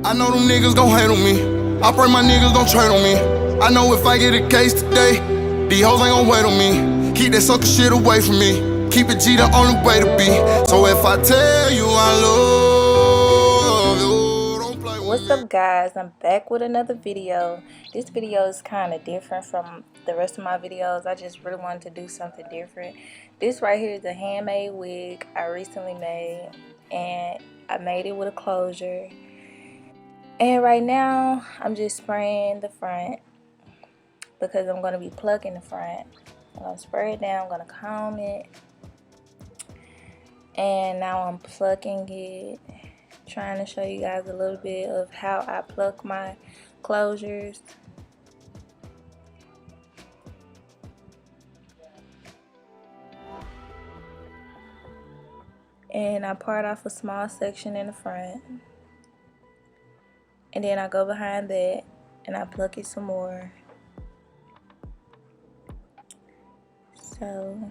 I know them niggas gon' hate on me. I pray my niggas don't trade on me. I know if I get a case today, these hoes ain't gon' wait on me. Keep that sucker shit away from me. Keep it G the only way to be. So if I tell you I love you, don't play with me. What's up, guys? I'm back with another video. This video is kind of different from the rest of my videos. I just really wanted to do something different. This right here is a handmade wig I recently made, and I made it with a closure. And right now I'm just spraying the front because I'm going to be plucking the front. I'm going to spray it down, I'm going to comb it, and now I'm plucking it. Trying to show you guys a little bit of how I pluck my closures. And I part off a small section in the front, and then I go behind that and I pluck it some more. So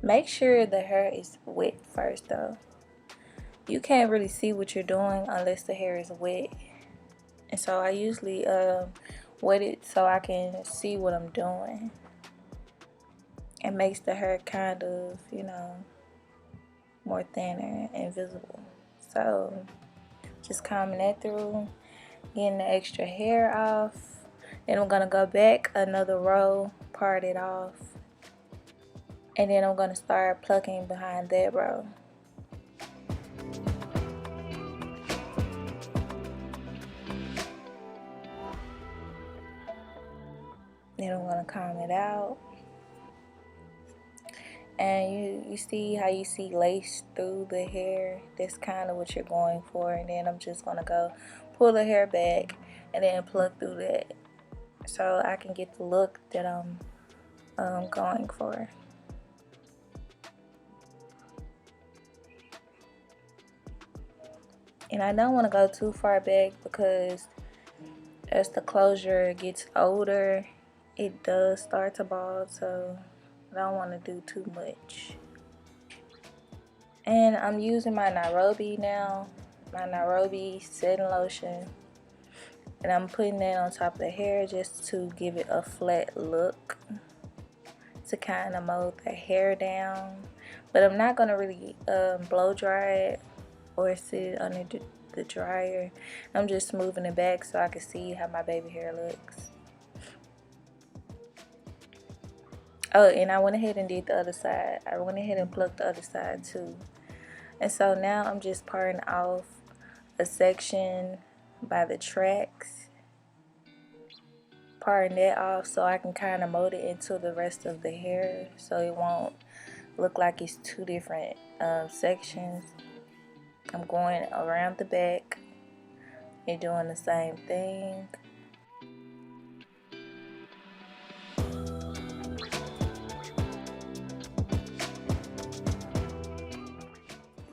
make sure the hair is wet first though. You can't really see what you're doing unless the hair is wet. And so I usually wet it so I can see what I'm doing. It makes the hair kind of, you know, more thinner and visible. So just combing that through, getting the extra hair off. Then I'm gonna go back another row, part it off, and then I'm gonna start plucking behind that row. Then I'm gonna comb it out. And you see how you see lace through the hair? That's kind of what you're going for. And then I'm just gonna go pull the hair back and then pluck through that, so I can get the look that I'm going for. And I don't want to go too far back because as the closure gets older, it does start to bald, so I don't want to do too much. And I'm using my Nairobi now, my Nairobi setting lotion, and I'm putting that on top of the hair just to give it a flat look, to kind of mold the hair down. But I'm not going to really blow dry it or sit it under the dryer. I'm just moving it back so I can see how my baby hair looks. Oh, and I went ahead and did the other side. I went ahead and plucked the other side too. And so now I'm just parting off a section by the tracks. Parting that off so I can kind of mold it into the rest of the hair, so it won't look like it's two different sections. I'm going around the back and doing the same thing.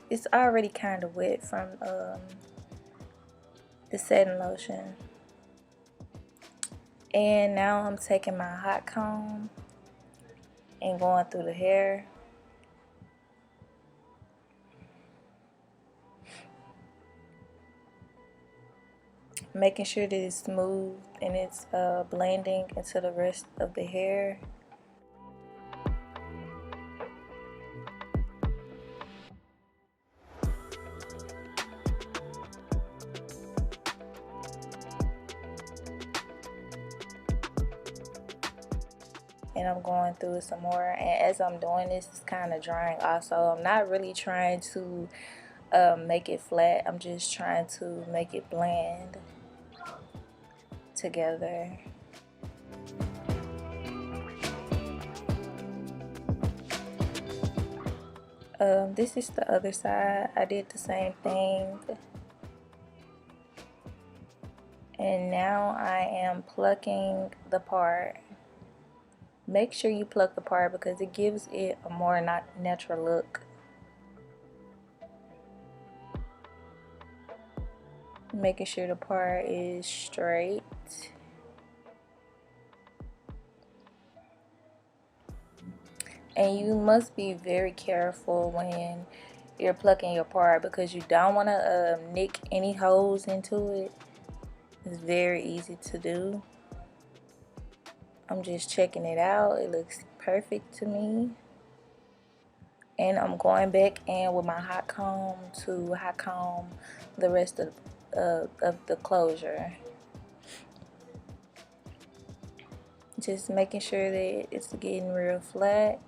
It's already kind of wet from the setting lotion. And now I'm taking my hot comb and going through the hair. Making sure that it's smooth and it's blending into the rest of the hair. And I'm going through it some more, and as I'm doing this, it's kind of drying also. I'm not really trying to make it flat. I'm just trying to make it blend together. This is the other side. I did the same thing. And now I am plucking the part. Make sure you pluck the part because it gives it a more natural look. Making sure the part is straight. And you must be very careful when you're plucking your part, because you don't want to nick any holes into it. It's very easy to do. I'm just checking it out. It looks perfect to me. And I'm going back in with my hot comb to hot comb the rest of the closure. Just making sure that it's getting real flat.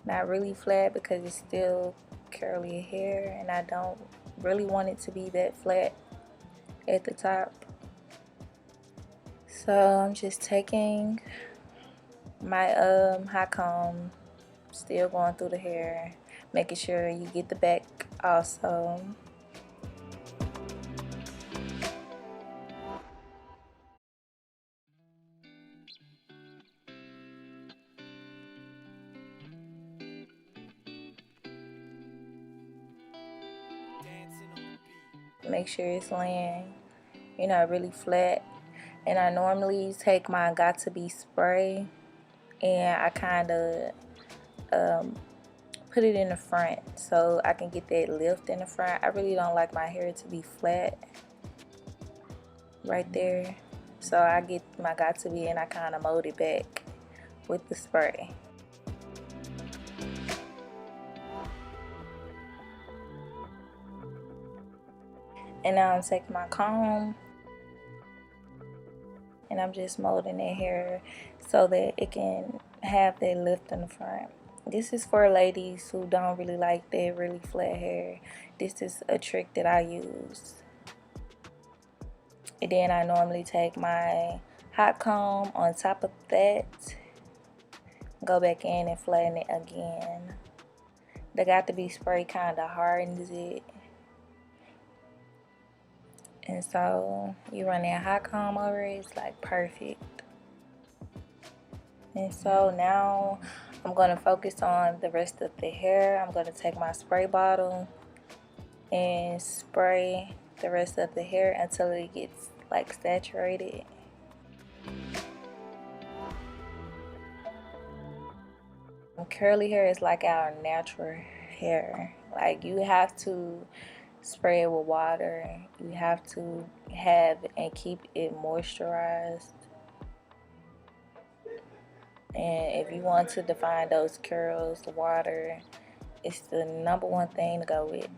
Not really flat because it's still curly hair, and I don't really want it to be that flat at the top. So I'm just taking my hot comb, still going through the hair, making sure you get the back also. Make sure it's laying, you know, really flat. And I normally take my Got To Be spray and I kind of put it in the front so I can get that lift in the front. I really don't like my hair to be flat right there, so I get my Got To Be and I kind of mold it back with the spray. And now I'm taking my comb and I'm just molding that hair so that it can have that lift in the front. This is for ladies who don't really like that really flat hair. This is a trick that I use. And then I normally take my hot comb on top of that, go back in and flatten it again. The Got To Be spray kind of hardens it. And so you run that hot comb over it, it's like perfect. And so now I'm going to focus on the rest of the hair. I'm going to take my spray bottle and spray the rest of the hair until it gets like saturated. Curly hair is like our natural hair. Like, you have to spray it with water. You have to have and keep it moisturized. And if you want to define those curls, the water is the #1 thing to go with.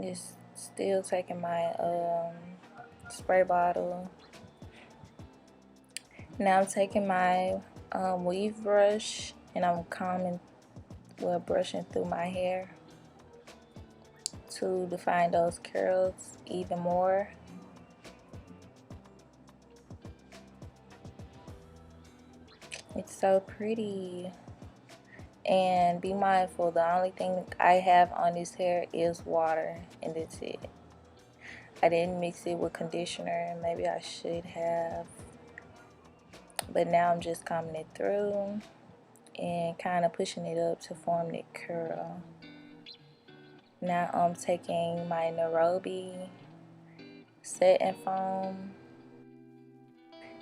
Just still taking my spray bottle. Now I'm taking my weave brush and I'm brushing through my hair to define those curls even more. It's so pretty. And be mindful, the only thing I have on this hair is water, and that's it. I didn't mix it with conditioner, maybe I should have. But now I'm just combing it through and kind of pushing it up to form that curl. Now I'm taking my Nairobi setting foam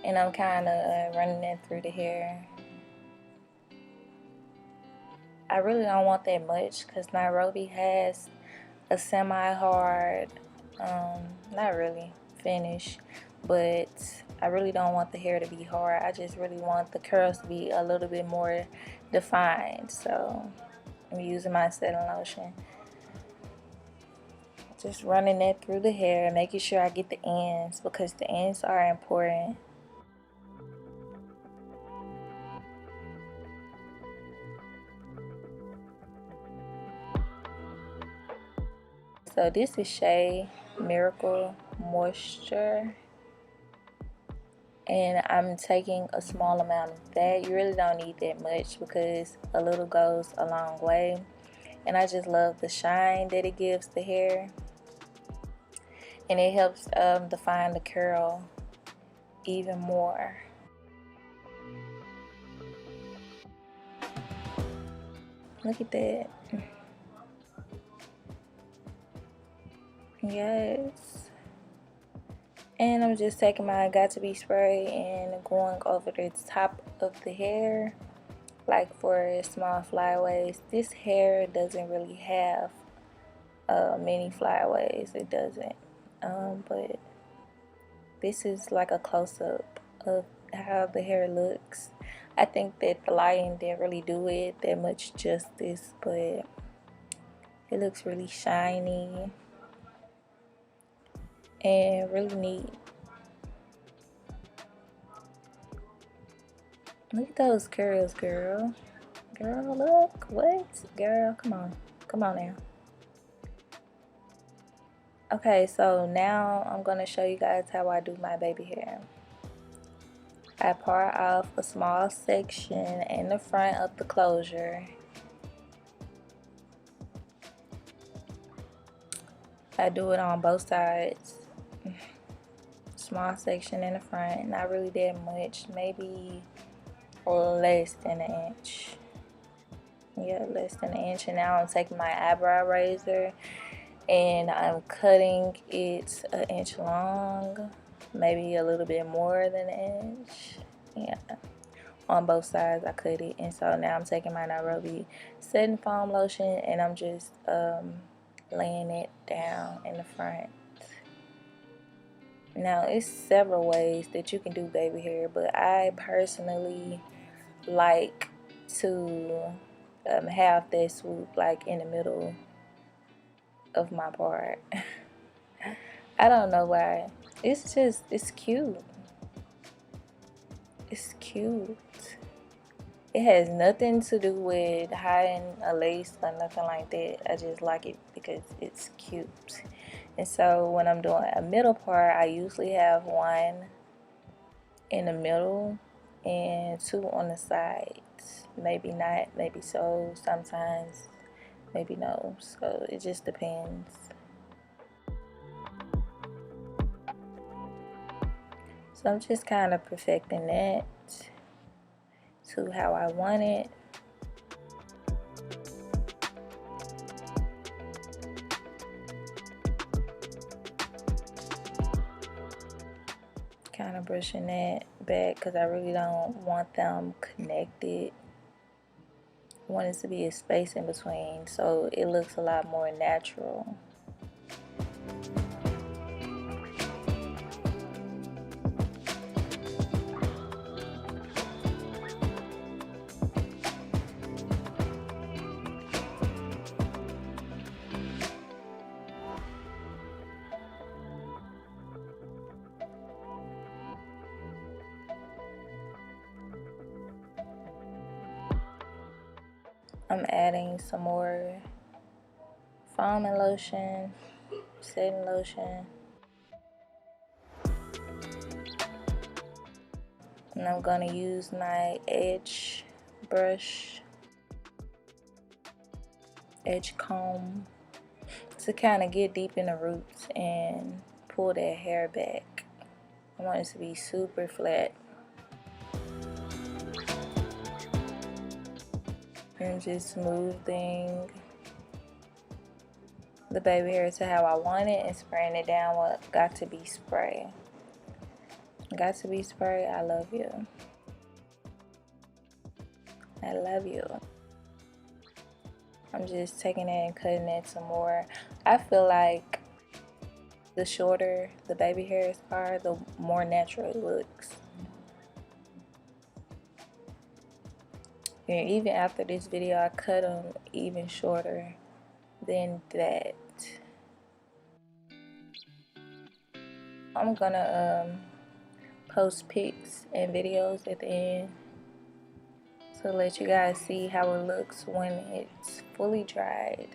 and I'm kind of running it through the hair. I really don't want that much because Nairobi has a semi-hard, not really, finish, but I really don't want the hair to be hard. I just really want the curls to be a little bit more defined. So I'm using my setting lotion. Just running that through the hair, making sure I get the ends because the ends are important. So this is Shea Miracle Moisture, and I'm taking a small amount of that. You really don't need that much because a little goes a long way. And I just love the shine that it gives the hair, and it helps define the curl even more. Look at that. Yes. And I'm just taking my Got To Be spray and going over the top of the hair, like for small flyaways. This hair doesn't really have many flyaways. It doesn't. But this is like a close-up of how the hair looks. I think that the lighting didn't really do it that much justice, but it looks really shiny and really neat. Look at those curls, girl. Girl, look. What? Girl, come on. Come on now. Okay, so now I'm going to show you guys how I do my baby hair. I part off a small section in the front of the closure. I do it on both sides. Small section in the front, not really that much, maybe less than an inch. Yeah, less than an inch. And now I'm taking my eyebrow razor and I'm cutting it an inch long, maybe a little bit more than an inch. Yeah, on both sides I cut it. And so now I'm taking my Nairobi setting foam lotion and I'm just laying it down in the front. Now it's several ways that you can do baby hair, but I personally like to have that swoop like in the middle of my part. I don't know why. It's just, it's cute. It's cute. It has nothing to do with hiding a lace or nothing like that. I just like it because it's cute. And so when I'm doing a middle part, I usually have one in the middle and two on the sides. Maybe not, maybe so, sometimes, maybe no. So it just depends. So I'm just kind of perfecting that to how I want it. Kind of brushing that back because I really don't want them connected. I want it to be a space in between so it looks a lot more natural. I'm adding some more foam and lotion, setting lotion. And I'm gonna use my edge brush, edge comb, to kind of get deep in the roots and pull that hair back. I want it to be super flat. And just smoothing the baby hair to how I want it and spraying it down with Got To Be spray. Got To Be spray, I love you. I love you. I'm just taking it and cutting it some more. I feel like the shorter the baby hairs are, the more natural it looks. And even after this video, I cut them even shorter than that. I'm gonna post pics and videos at the end to let you guys see how it looks when it's fully dried.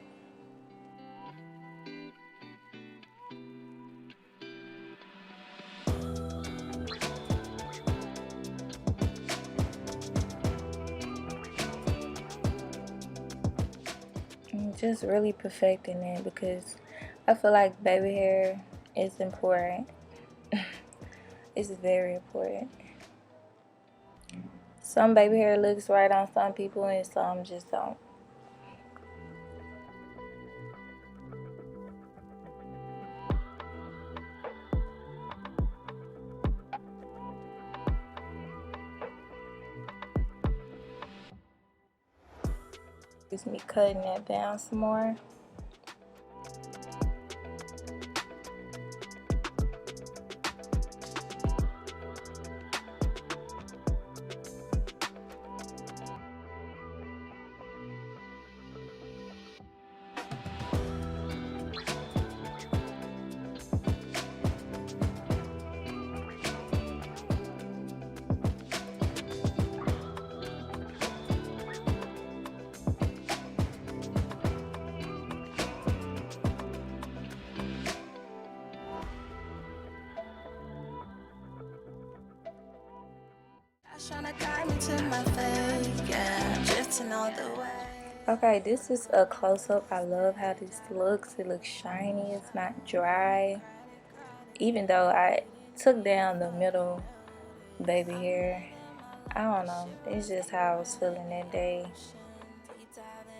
I'm just really perfecting it because I feel like baby hair is important. It's very important. Some baby hair looks right on some people and some just don't. Just me cutting that down some more. Okay, this is a close-up. I love how this looks. It looks shiny. It's not dry. Even though I took down the middle baby hair. I don't know. It's just how I was feeling that day.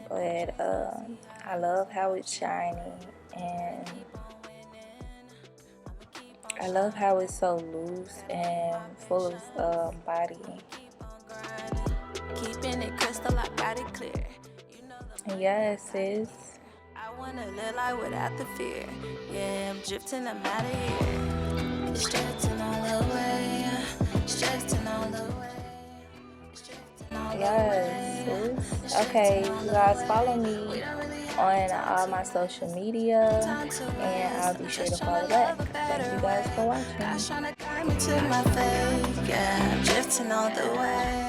But I love how it's shiny. And I love how it's so loose and full of body. Keeping it crystal, I got it clear. Yes, sis. I wanna live life without the fear. Yeah, I'm drifting, I'm out of here. Stressing all the way. Stressing all the way. Yes, sis. Okay, you guys follow me on all my social media, and I'll be sure to follow back. Thank you guys for watching.